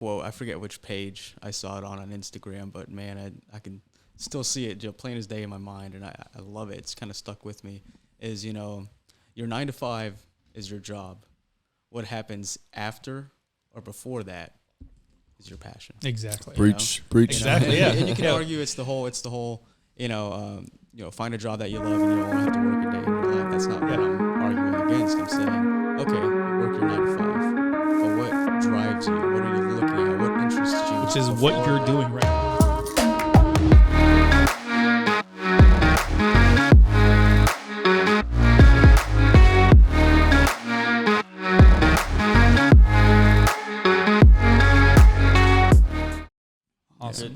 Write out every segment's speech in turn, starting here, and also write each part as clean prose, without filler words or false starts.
quote. I forget which page I saw it on Instagram, but man, I can still see it plain as day in my mind, and I love it. It's kind of stuck with me. Is, your 9 to 5 is your job. What happens after or before that is your passion. Exactly. Preach. Exactly. Yeah. And you can argue it's the whole, find a job that you love and you don't have to work a day in your life. That's not what I'm arguing against. I'm saying, okay, you work your 9 to 5, but what drives you? What are you looking at? What interests you? Which is what you're doing right now.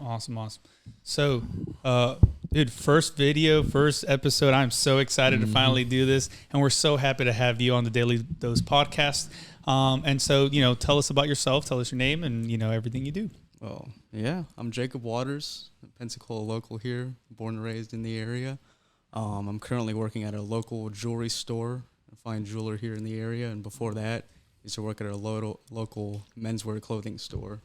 Awesome. So, dude, first episode. I'm so excited to finally do this, and we're so happy to have you on the Daily Dose podcast. And so, tell us about yourself, tell us your name, and everything you do. Well, yeah, I'm Jacob Waters, a Pensacola local here, born and raised in the area. I'm currently working at a local jewelry store, a fine jeweler here in the area, and before that, I used to work at a local menswear clothing store.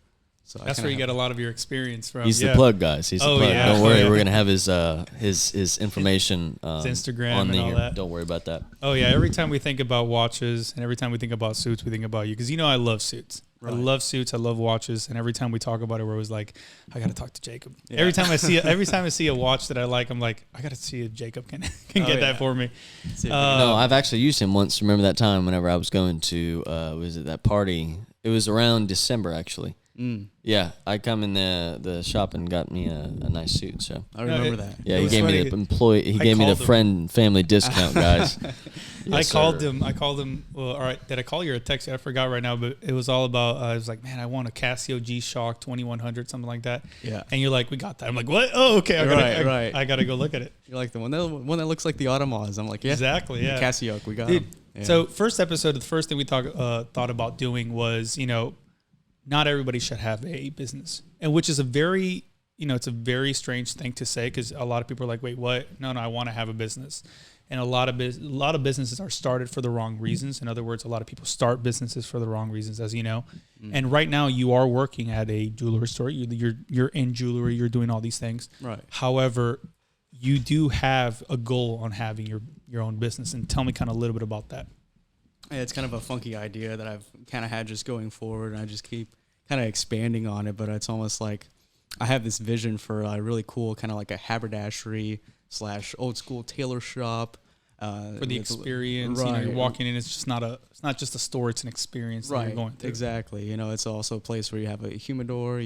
So that's where you get a lot of your experience from. He's the plug, guys. He's the plug. Yeah. Don't worry, we're gonna have his information his Instagram on and all here. that. Don't worry about that. Oh yeah, every time we think about watches and every time we think about suits, we think about you because I love suits. Right. I love suits. I love watches, and every time we talk about it, we're always like, I got to talk to Jacob. Yeah. Every time I see a watch that I like, I'm like, I got to see if Jacob can get that for me. No, I've actually used him once. Remember that time whenever I was going to was it that party? It was around December actually. Yeah, I come in the shop and got me a nice suit. So I remember that. Yeah, he gave me the employee. He gave me the friend family discount, guys. Yes, I called him. Well, all right. Did I call you or a text? I forgot right now, but it was all about. I was like, man, I want a Casio G-Shock 2100, something like that. Yeah. And you're like, we got that. I'm like, what? Oh, okay. I gotta go look at it. You're like the one that looks like the Audemars. I'm like, yeah, exactly. Yeah. Casio, we got it. Yeah. So first episode, the first thing we thought about doing was, not everybody should have a business, and which is a very, it's a very strange thing to say because a lot of people are like, wait, what? No, I want to have a business. And a lot of businesses are started for the wrong reasons. In other words, a lot of people start businesses for the wrong reasons, as you know. And right now, you are working at a jewelry store. You're in jewelry. You're doing all these things. Right. However, you do have a goal on having your own business. And tell me kind of a little bit about that. Yeah, it's kind of a funky idea that I've kind of had just going forward, and I just keep kind of expanding on it. But it's almost like I have this vision for a really cool kind of like a haberdashery / old school tailor shop. For the experience, right. You're walking in. It's not just a store. It's an experience that you're going through. Exactly. It's also a place where you have a humidor.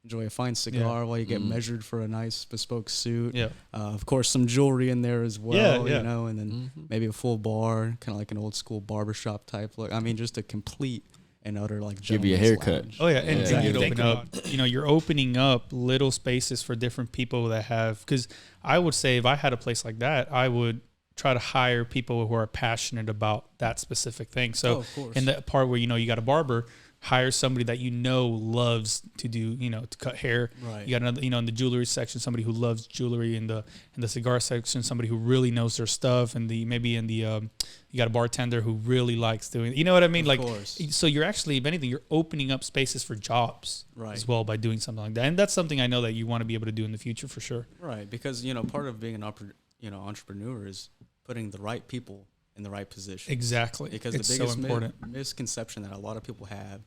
Enjoy a fine cigar while you get measured for a nice bespoke suit. Yeah. Of course, some jewelry in there as well. Yeah. And then maybe a full bar, kind of like an old school barbershop type look. I mean, just a complete and utter give you a haircut. Lounge. Oh yeah, and you'd open up. You're opening up little spaces for different people that have. Because I would say if I had a place like that, I would try to hire people who are passionate about that specific thing. So in the part where you got a barber, hire somebody that loves to do to cut hair. Right. You got another in the jewelry section, somebody who loves jewelry. In the cigar section, somebody who really knows their stuff. And you got a bartender who really likes doing. You know what I mean? Of course. So you're actually, if anything, you're opening up spaces for jobs as well by doing something like that. And that's something I know that you want to be able to do in the future for sure. Right, because part of being an entrepreneur is putting the right people in the right position. Exactly. Because it's the biggest so important. Misconception that a lot of people have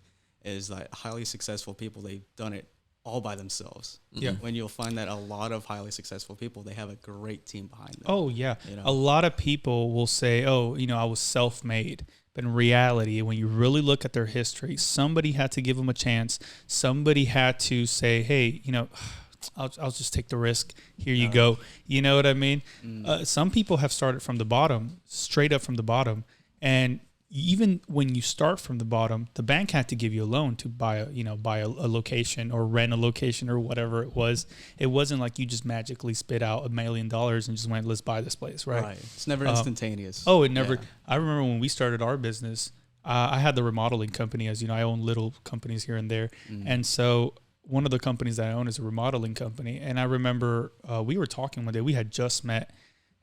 is that highly successful people, they've done it all by themselves. Yeah. When you'll find that a lot of highly successful people, they have a great team behind them. Oh, yeah. A lot of people will say, I was self-made. But in reality, when you really look at their history, somebody had to give them a chance. Somebody had to say, hey, I'll just take the risk. Here you go. You know what I mean? Some people have started from the bottom, straight up from the bottom. And even when you start from the bottom, the bank had to give you a loan to buy a location or rent a location or whatever it was. It wasn't like you just magically spit out $1 million and just went, let's buy this place, right? Right. It's never instantaneous. Oh, it never. Yeah. I remember when we started our business, I had the remodeling company. As you know, I own little companies here and there. And so one of the companies that I own is a remodeling company. And I remember we were talking one day, we had just met.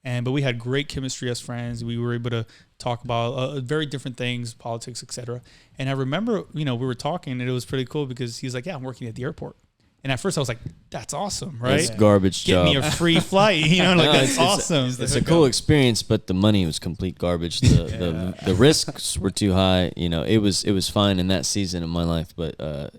But we had great chemistry as friends. We were able to talk about very different things, politics, etc. And I remember, we were talking, and it was pretty cool because he's like, "Yeah, I'm working at the airport." And at first I was like, "That's awesome, right? It's garbage Get job. me a free flight." That's awesome. It's a cool experience, but the money was complete garbage. The risks were too high. It was fine in that season of my life, but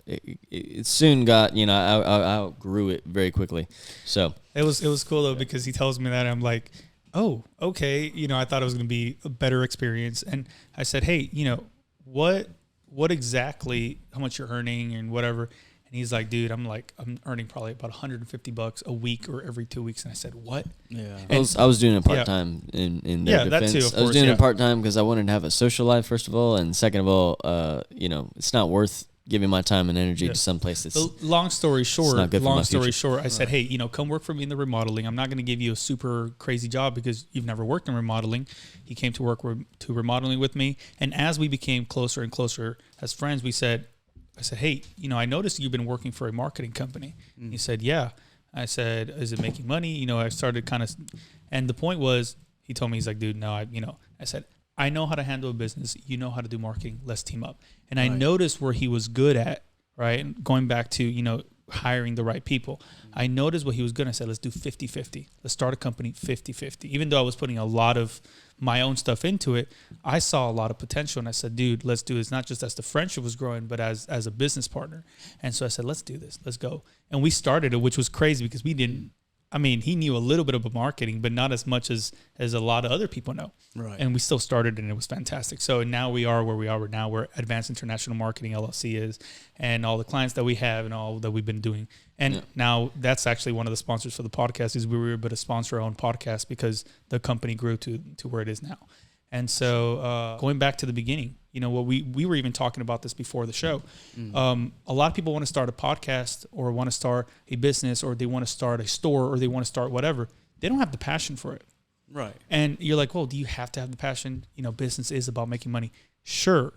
it soon got, I outgrew it very quickly. So it was cool though, because he tells me that, and I'm like, "Oh, okay." I thought it was going to be a better experience, and I said, "Hey, what exactly, how much you're earning and whatever." And he's like, "Dude, I'm earning probably about $150 a week or every 2 weeks." And I said, "What?" Yeah. I was doing it part-time in their defense. That too, of course, I was doing it part-time because I wanted to have a social life, first of all. And second of all, it's not worth giving my time and energy to some place that's long story short. not good for my future. I said, "Hey, come work for me in the remodeling. I'm not going to give you a super crazy job because you've never worked in remodeling." He came to work to remodeling with me. And as we became closer and closer as friends, I said, "Hey, I noticed you've been working for a marketing company." He said, "Yeah." I said, "Is it making money?" I started kind of, and the point was, he told me, he's like, "Dude, no, I said, I know how to handle a business. You know how to do marketing. Let's team up." And I noticed where he was good at, right? And going back to, hiring the right people. I noticed what he was good at. I said, let's do 50-50. Let's start a company 50-50. Even though I was putting a lot of my own stuff into it, I saw a lot of potential. And I said, "Dude, let's do this." Not just as the friendship was growing, but as a business partner. And so I said, "Let's do this. Let's go." And we started it, which was crazy because he knew a little bit about marketing, but not as much as a lot of other people know. Right. And we still started, and it was fantastic. So now we are where we are. Now we're Advanced International Marketing LLC is, and all the clients that we have and all that we've been doing. And now that's actually one of the sponsors for the podcast is we were able to sponsor our own podcast because the company grew to where it is now. And so going back to the beginning, what we were even talking about this before the show. A lot of people want to start a podcast or want to start a business or they want to start a store or they want to start whatever. They don't have the passion for it. Right. And you're like, well, do you have to have the passion? Business is about making money. Sure.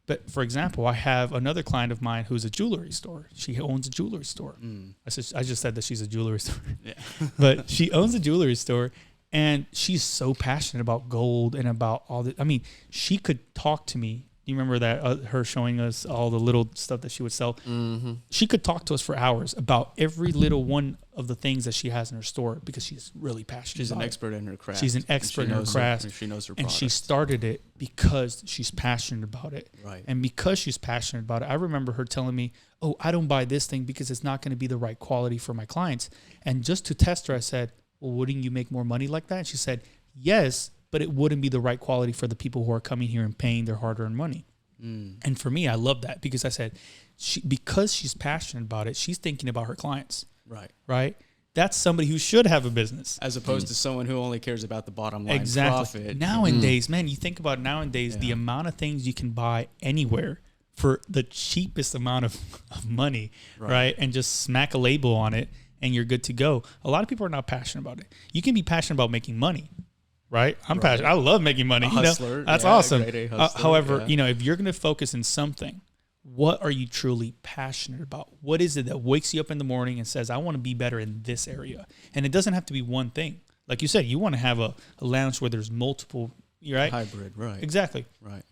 But for example, I have another client of mine who's a jewelry store. She owns a jewelry store. I just said that she's a jewelry store. Yeah. But she owns a jewelry store. And she's so passionate about gold and about all the. She could talk to me. Do you remember that her showing us all the little stuff that she would sell? Mm-hmm. She could talk to us for hours about every little one of the things that she has in her store because she's really passionate. She's an expert in her craft. She's an expert in her craft. She knows her and product. she started it because she's passionate about it. Right. And because she's passionate about it, I remember her telling me, "Oh, I don't buy this thing because it's not going to be the right quality for my clients." And just to test her, I said, "Well, wouldn't you make more money like that?" And she said, "Yes, but it wouldn't be the right quality for the people who are coming here and paying their hard-earned money." And for me, I love that because I said, because she's passionate about it, she's thinking about her clients. Right? That's somebody who should have a business. As opposed to someone who only cares about the bottom line profit. Nowadays, man, you think about the amount of things you can buy anywhere for the cheapest amount of money, right? And just smack a label on it and you're good to go. A lot of people are not passionate about it. You can be passionate about making money, right? I'm passionate. I love making money. Hustler. That's awesome. Grade A hustler, However, if you're going to focus on something, what are you truly passionate about? What is it that wakes you up in the morning and says, "I want to be better in this area"? And it doesn't have to be one thing. Like you said, you want to have a lounge where there's multiple, right? Hybrid, right. Exactly. Right.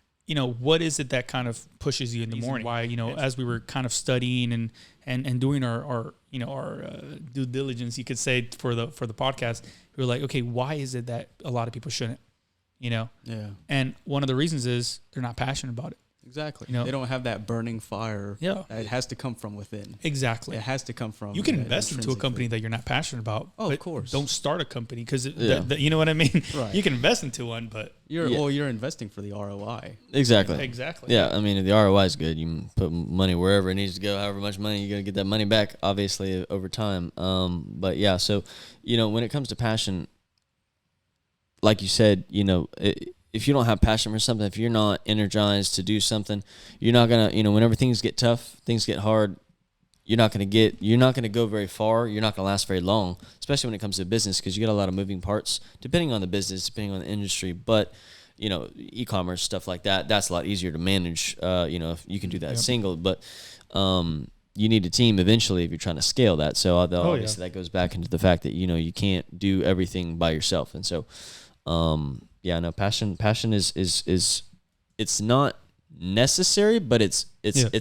What is it that kind of pushes you in the morning? Why, as we were kind of studying and doing our due diligence, you could say for the podcast, we were like, okay, why is it that a lot of people shouldn't, Yeah. And one of the reasons is they're not passionate about it. Exactly. They don't have that burning fire. Yeah. It has to come from within. Exactly. It has to come from. You can invest into a company that you're not passionate about. Oh, of course. Don't start a company because you know what I mean. Right. You can invest into one, but you're investing for the ROI. Exactly. Yeah. I mean, if the ROI is good, you can put money wherever it needs to go. However much money, you're gonna get that money back, obviously, over time. But yeah, so when it comes to passion, like you said, if you don't have passion for something, if you're not energized to do something, you're not gonna, whenever things get tough, things get hard, you're not gonna go very far. You're not gonna last very long, especially when it comes to business, because you get a lot of moving parts, depending on the business, depending on the industry. But e-commerce stuff like that, that's a lot easier to manage. If you can do that single. But you need a team eventually if you're trying to scale that. So obviously that goes back into the fact that, you can't do everything by yourself. And so, passion is it's not necessary, but it's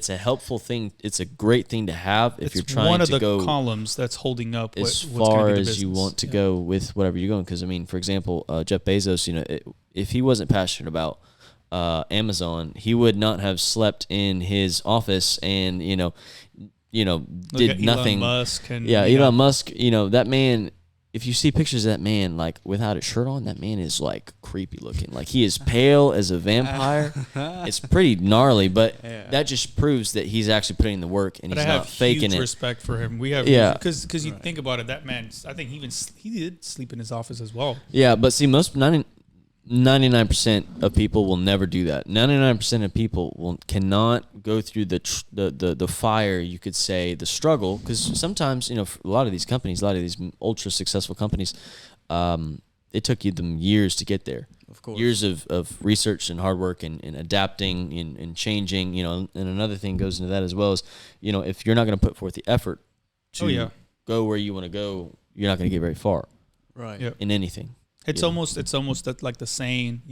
a helpful thing. It's a great thing to have if you're trying one of to the go columns that's holding up as what's far gonna be the as you business. want to go with whatever you're going. Because I mean, for example, Jeff Bezos, if he wasn't passionate about Amazon, he would not have slept in his office and Look did at nothing. Elon Musk and Elon Musk, that man. If you see pictures of that man, like without a shirt on, that man is like creepy looking. Like he is pale as a vampire. It's pretty gnarly, but that just proves that he's actually putting in the work and But he's I have not faking huge it. respect for him. We have, because you think about it, that man. I think he did sleep in his office as well. Yeah, but see, 99% of people will never do that. 99% of people cannot go through the fire, you could say, the struggle, because sometimes, for a lot of these companies, a lot of these ultra successful companies, it took them years to get there. Of course. Years of research and hard work and adapting and changing, and another thing goes into that as well is, if you're not going to put forth the effort to go where you want to go, you're not going to get very far in anything. It's almost that, like the saying,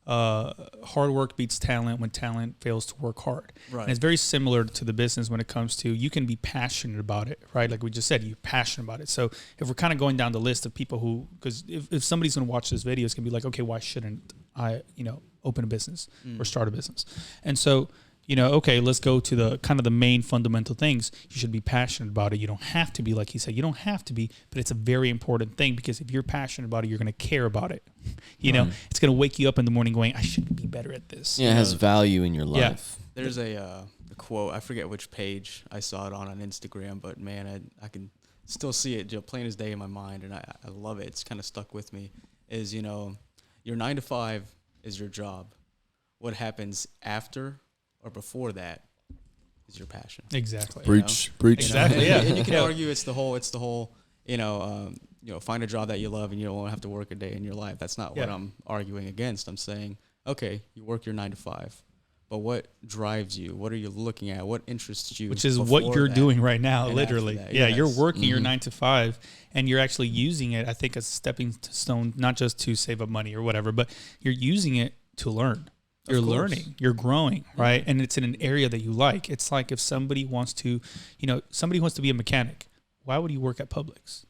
hard work beats talent when talent fails to work hard. Right. And it's very similar to the business when it comes to, you can be passionate about it, right? Like we just said, you're passionate about it. So if we're kind of going down the list of people who, because if somebody's going to watch this video, it's going to be like, okay, why shouldn't I, open a business or start a business? And so, okay, let's go to the kind of the main fundamental things. You should be passionate about it. You don't have to be, like he said, you don't have to be, but it's a very important thing, because if you're passionate about it, you're going to care about it. It's going to wake you up in the morning going, I should be better at this. Yeah, it has value in your life. There's a quote, I forget which page I saw it on Instagram, but man, I can still see it plain as day in my mind, and I love it. It's kind of stuck with me, is, your 9 to 5 is your job. What happens after or before that is your passion. Exactly. Preach. Exactly. Yeah. And you can argue it's the whole, find a job that you love and you don't have to work a day in your life. That's not what I'm arguing against. I'm saying, okay, you work your 9 to 5, but what drives you? What are you looking at? What interests you? Which is what you're doing right now, and literally. that, You're working your 9 to 5, and you're actually using it, I think, as a stepping stone, not just to save up money or whatever, but you're using it to learn. You're learning, you're growing, right? And it's in an area that you like. It's like if somebody wants to, somebody wants to be a mechanic. Why would you work at Publix?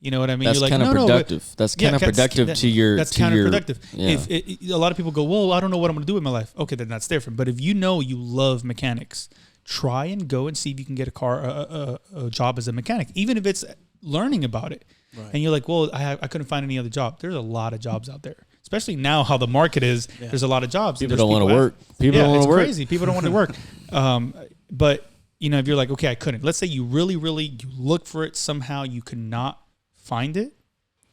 You know what I mean? That's kind of productive. That's kind of productive to your. That's counterproductive. If a lot of people go, well, I don't know what I'm going to do with my life. Okay, then that's different. But if you love mechanics, try and go and see if you can get a job as a mechanic, even if it's learning about it. Right. And you're like, well, I couldn't find any other job. There's a lot of jobs out there. Especially now how the market is, there's a lot of jobs. People don't want to work. People don't want to work. It's crazy. People don't want to work. But, if you're like, okay, I couldn't. Let's say you really, you look for it somehow, you could not find it.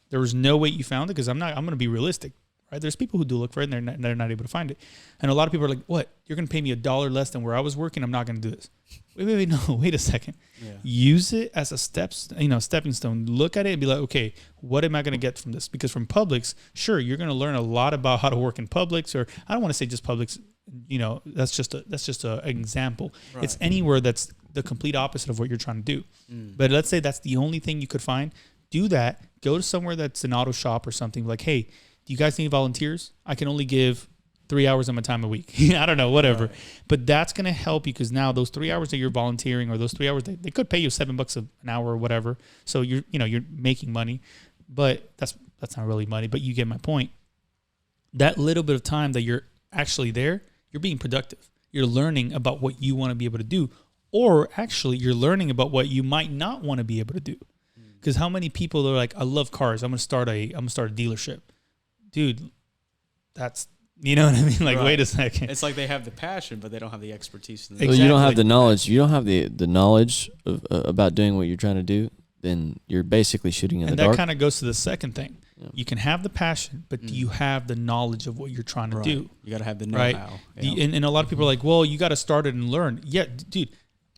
There was no way you found it, because I'm going to be realistic, right? There's people who do look for it and they're not able to find it. And a lot of people are like, what? You're going to pay me $1 less than where I was working? I'm not going to do this. Wait, no, wait a second. Yeah. Use it as a stepping stone. Look at it and be like, okay, what am I going to get from this? Because from Publix, sure, you're going to learn a lot about how to work in Publix, or I don't want to say just Publix. That's just an example. Right. It's anywhere that's the complete opposite of what you're trying to do. But let's say that's the only thing you could find. Do that. Go to somewhere that's an auto shop or something. Like, hey, do you guys need volunteers? I can only give 3 hours of my time a week. I don't know, whatever. Right. But that's going to help you, because now those 3 hours that you're volunteering, or those 3 hours, they could pay you $7 an hour or whatever. So you're making money, but that's not really money, but you get my point. That little bit of time that you're actually there, you're being productive. You're learning about what you want to be able to do, or actually you're learning about what you might not want to be able to do. Because how many people are like, I love cars. I'm going to start a dealership. Dude, that's, you know what I mean? Like, wait a second. It's like they have the passion, but they don't have the expertise. So you don't have the knowledge. You don't have the knowledge of, about doing what you're trying to do. Then you're basically shooting in the dark. And that kind of goes to the second thing. Yeah. You can have the passion, but do you have the knowledge of what you're trying to do? You got to have the know-how. Right? And a lot of people are like, well, you got to start it and learn. Yeah, dude,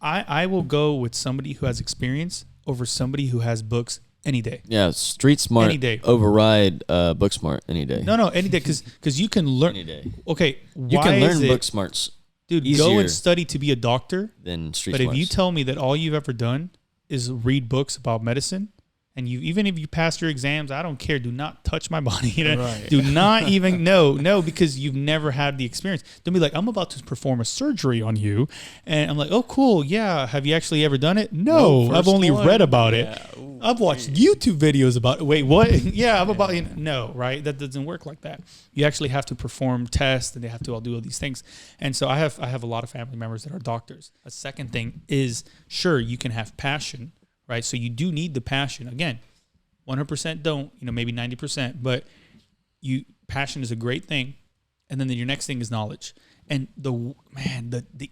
I will go with somebody who has experience over somebody who has books any day. Yeah, Street Smart any day. Override Book Smart any day. No, any day, because you can learn. Any day. Okay, you can learn Book Smart's Dude, go easier and study to be a doctor. than street But smarts. if you tell me that all you've ever done is read books about medicine, and you even if you pass your exams, I don't care. Do not touch my body. You know? Right. Do not even no, because you've never had the experience. Don't be like, I'm about to perform a surgery on you, and I'm like, oh, cool, yeah. Have you actually ever done it? No, I've first only one. read about it. Yeah. Ooh, I've watched YouTube videos about it. Wait, what? Yeah, I'm about no, right? That doesn't work like that. You actually have to perform tests, and they have to all do all these things. And so I have a lot of family members that are doctors. A second thing is, sure, you can have passion, right? So you do need the passion. Again, 100% don't, maybe 90%, but passion is a great thing. And then your next thing is knowledge. And the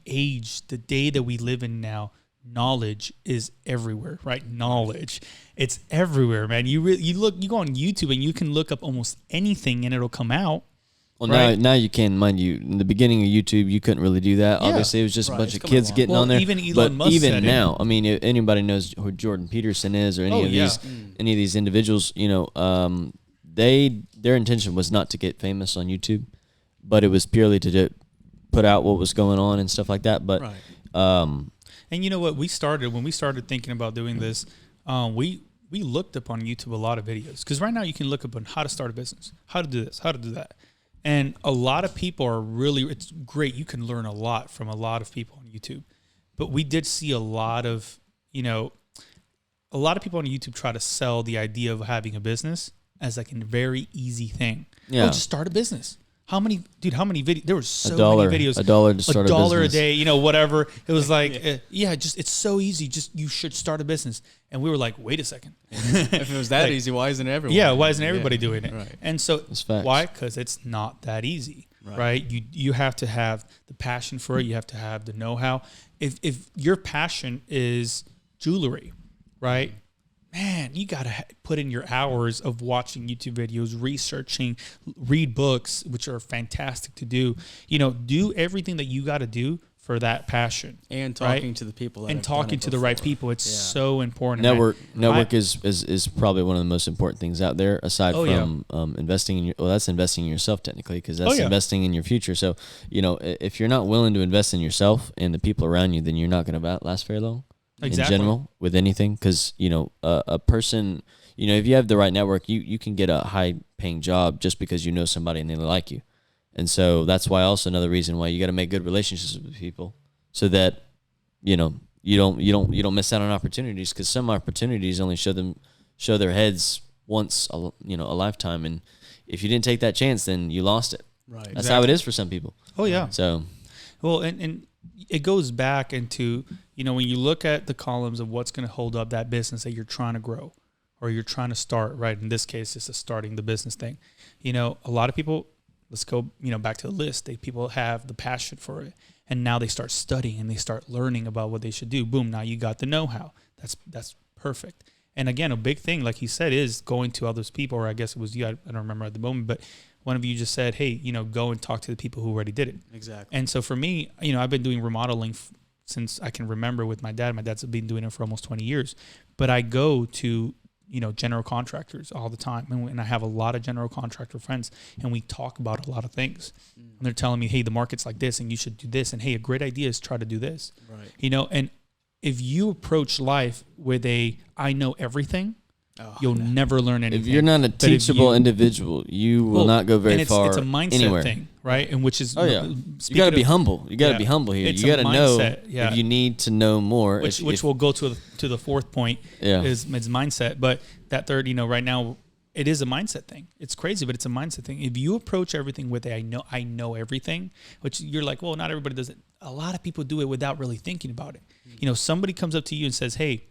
age, the day that we live in now, knowledge is everywhere, right? Knowledge, it's everywhere, man. You go on YouTube and you can look up almost anything and it'll come out. Well, right? now you can, mind you. In the beginning of YouTube, you couldn't really do that. Yeah. Obviously, it was just a Right, bunch it's of coming kids along. getting Well, on there. even Elon but Musk even said it. now, I mean, if anybody knows who Jordan Peterson is or any of these individuals, their intention was not to get famous on YouTube, but it was purely to put out what was going on and stuff like that. But Right. And you know what? When we started thinking about doing this, we looked up on YouTube a lot of videos, because right now you can look up on how to start a business, how to do this, how to do that. And a lot of people it's great. You can learn a lot from a lot of people on YouTube. But we did see a lot of people on YouTube try to sell the idea of having a business as like a very easy thing. Yeah. Oh, just start a business. How many videos? There were so many videos. $1 to start a $1 a business. day, whatever. It was like, it's so easy. Just, you should start a business. And we were like, wait a second. If it was that Like, easy, why isn't everyone? Yeah, why isn't everybody doing it? Right. And so, That's facts. why? Because it's not that easy, right? You have to have the passion for it. You have to have the know-how. If your passion is jewelry, right? Man, you got to put in your hours of watching YouTube videos, researching, read books, which are fantastic to do. Do everything that you got to do for that passion. And talking to the people. That And have done talking it to the right before. people. It's Yeah. so important. man. Network is probably one of the most important things out there, aside Oh, from investing in that's investing in yourself technically, because that's investing in your future. So if you're not willing to invest in yourself and the people around you, then you're not going to last very long. Exactly. In general, with anything, because a person, if you have the right network, you can get a high paying job just because you know somebody and they like you. And so that's why also another reason why you got to make good relationships with people, so that you don't miss out on opportunities, because some opportunities only show their heads once a lifetime, and if you didn't take that chance, then you lost it. Right. That's how it is for some people. Oh, yeah. So Well, and it goes back into, when you look at the columns of what's going to hold up that business that you're trying to grow or you're trying to start, right? In this case, it's starting the business thing. A lot of people, let's go, back to the list. People have the passion for it, and now they start studying and they start learning about what they should do. Boom, now you got the know-how. That's perfect. And again, a big thing, like he said, is going to others people, or I guess it was you, I don't remember at the moment, but one of you just said, hey, go and talk to the people who already did it. Exactly. And so for me, I've been doing remodeling since I can remember with my dad. My dad's been doing it for almost 20 years. But I go to, general contractors all the time. And I have a lot of general contractor friends, and we talk about a lot of things. And they're telling me, hey, the market's like this, and you should do this. And hey, a great idea is try to do this. Right. And if you approach life with I know everything, you'll never learn anything. if you're not a But if teachable individual, you will not go very and far It's a mindset anywhere. thing, right? And which is, You got to be humble. You got to be humble here. It's You got a to know mindset, yeah. if you need to know more. which if, will go to the fourth point is mindset. But that third, right now, it is a mindset thing. It's crazy, but it's a mindset thing. If you approach everything with I know everything, which you're like, well, not everybody does it. A lot of people do it without really thinking about it. Somebody comes up to you and says, hey,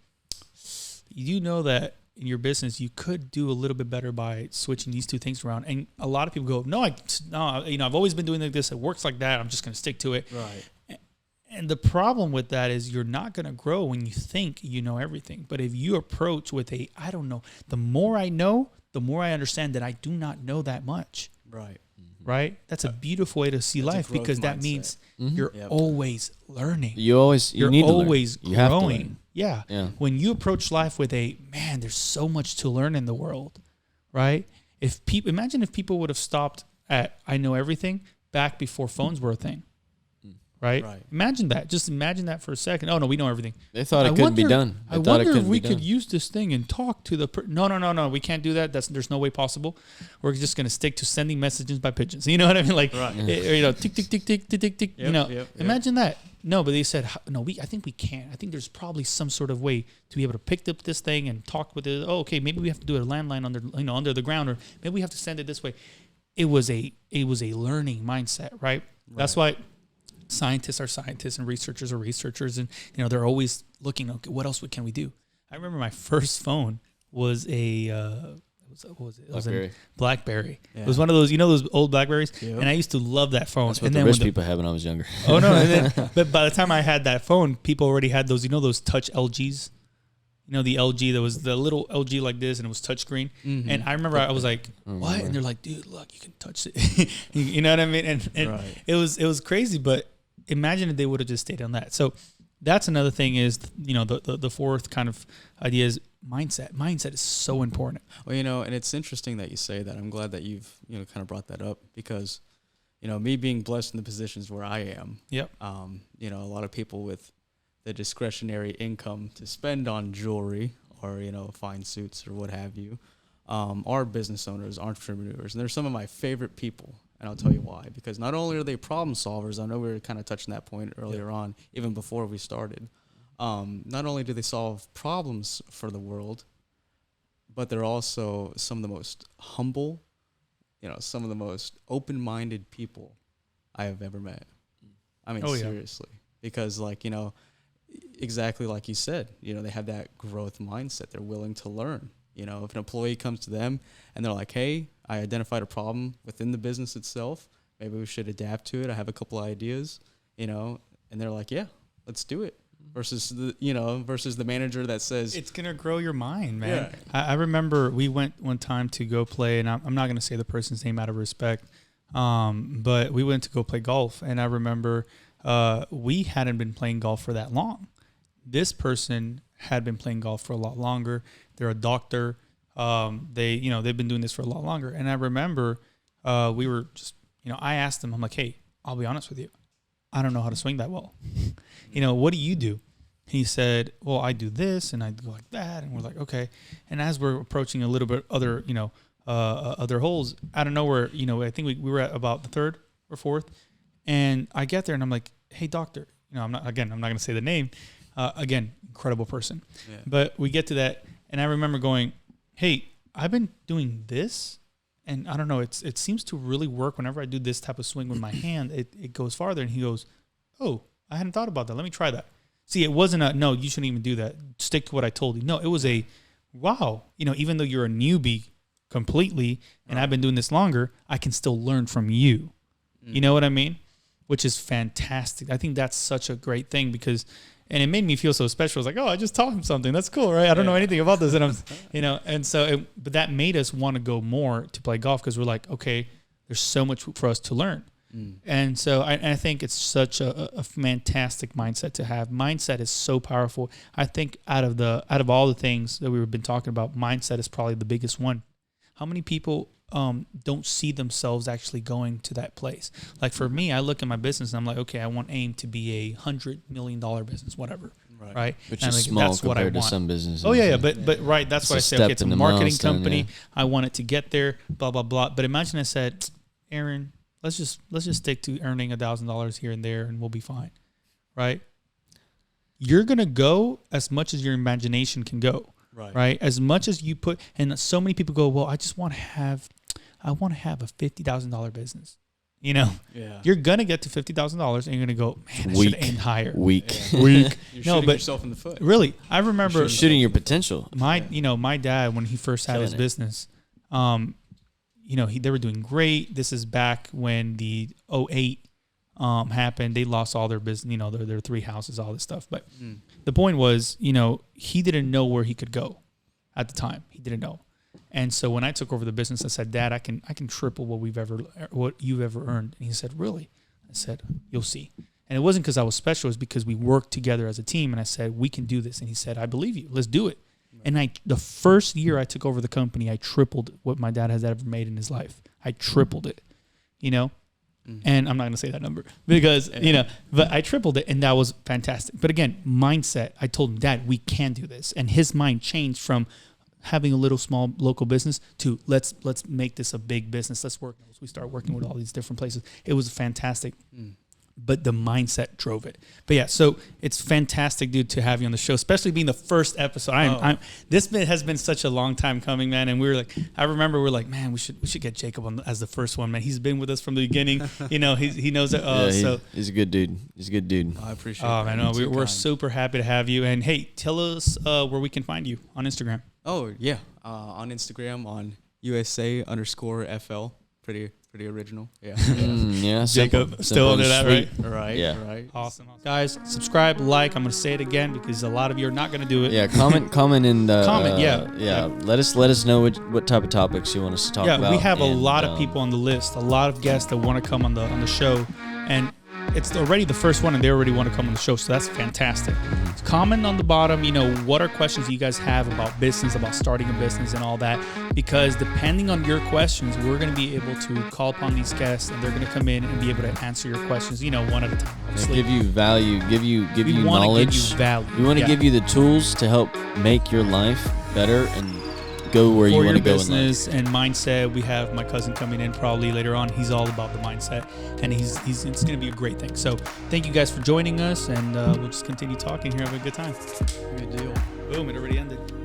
you know that in your business, you could do a little bit better by switching these two things around. And a lot of people go, no, I've always been doing like this. It works like that. I'm just going to stick to it. Right. And the problem with that is you're not going to grow when you think you know everything. But if you approach with I don't know, the more I know, the more I understand that I do not know that much. Right. Right? That's a beautiful way to see That's a life, growth because that mindset. means you're Yep. always learning. you You're need to learn. always You have to growing. learn. Yeah. Yeah. When you approach life with man, there's so much to learn in the world, right? Imagine if people would have stopped at I know everything back before phones were a thing, right? Right. Imagine that. Just imagine that for a second. Oh no, we know everything. They thought it couldn't be done. I wonder if we could use this thing and talk to the. No. We can't do that. There's no way possible. We're just gonna stick to sending messages by pigeons. You know what I mean? Like, Right. tick tick tick tick tick tick tick. Yep. Imagine that. No, but they said no. I think we can't. I think there's probably some sort of way to be able to pick up this thing and talk with it. Oh, okay, maybe we have to do a landline under the ground, or maybe we have to send it this way. It was a learning mindset, right? That's why scientists are scientists and researchers are researchers, and they're always looking. Okay, what else can we do? I remember my first phone was what was it? It was a BlackBerry. Yeah. It was one of those old BlackBerries, Yep. and I used to love that phone. That's what and the then rich people had when I was younger. Oh no! But by the time I had that phone, people already had those. Those touch LGs. The LG that was the little LG like this, and it was touchscreen. Mm-hmm. And I remember I was like, "What?" And they're like, "Dude, look, you can touch it." You know what I mean? And Right. it was crazy. But imagine if they would have just stayed on that. So that's another thing is the fourth kind of idea is mindset. Mindset is so important. Well, and it's interesting that you say that. I'm glad that you've kind of brought that up because, me being blessed in the positions where I am. Yep. A lot of people with the discretionary income to spend on jewelry or fine suits or what have you, are business owners, entrepreneurs, and they're some of my favorite people. And I'll tell you why. Because not only are they problem solvers, I know we were kind of touching that point earlier on, even before we started. Not only do they solve problems for the world, but they're also some of the most humble, some of the most open-minded people I have ever met. I mean, seriously. Because, exactly like you said, they have that growth mindset. They're willing to learn. If an employee comes to them and they're like, hey, I identified a problem within the business itself. Maybe we should adapt to it. I have a couple of ideas, and they're like, yeah, let's do it. Versus the manager that says it's going to grow your mind, man. Yeah. I remember we went one time to go play, and I'm not going to say the person's name out of respect, but we went to go play golf, and I remember we hadn't been playing golf for that long. This person had been playing golf for a lot longer. They're a doctor. They've been doing this for a lot longer. And I remember we were just, I asked them, I'm like, hey, I'll be honest with you. I don't know how to swing that well. What do you do? He said, well, I do this and I go like that. And we're like, okay. And as we're approaching a little bit other, other holes, out of nowhere, I think we were at about the third or fourth. And I get there and I'm like, hey, doctor, I'm not going to say the name. Again, incredible person. Yeah. But we get to that. And I remember going, hey, I've been doing this. And I don't know, it seems to really work whenever I do this type of swing with my hand. It goes farther. And he goes, oh, I hadn't thought about that. Let me try that. See, it wasn't a, no, you shouldn't even do that. Stick to what I told you. No, it was a, wow. Even though you're a newbie completely and I've been doing this longer, I can still learn from you. You know what I mean? Which is fantastic. I think that's such a great thing because, and it made me feel so special. I was like, oh, I just taught him something. That's cool, right? I don't know anything about this. And I'm, and so, but that made us want to go more to play golf because we're like, okay, there's so much for us to learn. And so I think it's such a fantastic mindset to have. Mindset is so powerful. I think out of all the things that we've been talking about, mindset is probably the biggest one. How many people don't see themselves actually going to that place? Like for me, I look at my business and I'm like, okay, I want AIM to be $100 million business, whatever. Right. Which is small that's compared what I to some businesses. Oh yeah. But right. That's why I say, okay, it's a marketing company. Yeah. I want it to get there, blah, blah, blah. But imagine I said, Aaron, let's just stick to earning $1,000 here and there and we'll be fine. Right. You're going to go as much as your imagination can go. Right. As much as you put, and so many people go, well, I want to have a $50,000 business. You're going to get to $50,000 and you're going to go, man, I should have aimed higher. Weak. You're shooting yourself in the foot. Really, I remember You're shooting your potential. My dad, when he first had his business, they were doing great. This is back when the 2008 happened. They lost all their business, their 3 houses, all this stuff. But the point was, he didn't know where he could go at the time. He didn't know. And so when I took over the business, I said, Dad, I can triple what you've ever earned. And he said, really? I said, you'll see. And it wasn't because I was special. It was because we worked together as a team. And I said, we can do this. And he said, I believe you. Let's do it. And the first year I took over the company, I tripled what my dad has ever made in his life. I tripled it, And I'm not going to say that number because, but I tripled it and that was fantastic. But again, mindset, I told him, Dad, we can do this. And his mind changed from having a little small local business to let's make this a big business. Let's work. We start working with all these different places. It was fantastic. But the mindset drove it. But yeah, so it's fantastic, dude, to have you on the show, especially being the first episode. This has been such a long time coming, man. And we were like, I remember we were like, man, we should get Jacob on as the first one, man. He's been with us from the beginning. He knows it. He's a good dude. He's a good dude. I appreciate it. Oh, man, no, we're super happy to have you. And hey, tell us where we can find you on Instagram. Oh yeah, on Instagram on USA_FL. Pretty original. Yeah. Yeah. Jacob still under that, right? Right. Yeah. Right. Awesome. Guys, subscribe, like. I'm going to say it again because a lot of you are not going to do it. Yeah. Comment in the Comment, yeah. Let us know what type of topics you want us to talk about. Yeah, we have a lot of people on the list, a lot of guests that want to come on the show, and it's already the first one and they already want to come on the show, so that's fantastic. Comment on the bottom, what are questions you guys have about business, about starting a business and all that, because depending on your questions, we're going to be able to call upon these guests and they're going to come in and be able to answer your questions, one at a time. Give you value, give you knowledge. Give you value. We want to give you the tools to help make your life better and go where you want to go in life. For your business and mindset, we have my cousin coming in probably later on. He's all about the mindset, and it's going to be a great thing. So thank you guys for joining us, and we'll just continue talking here, have a good time. Good deal. Boom, it already ended.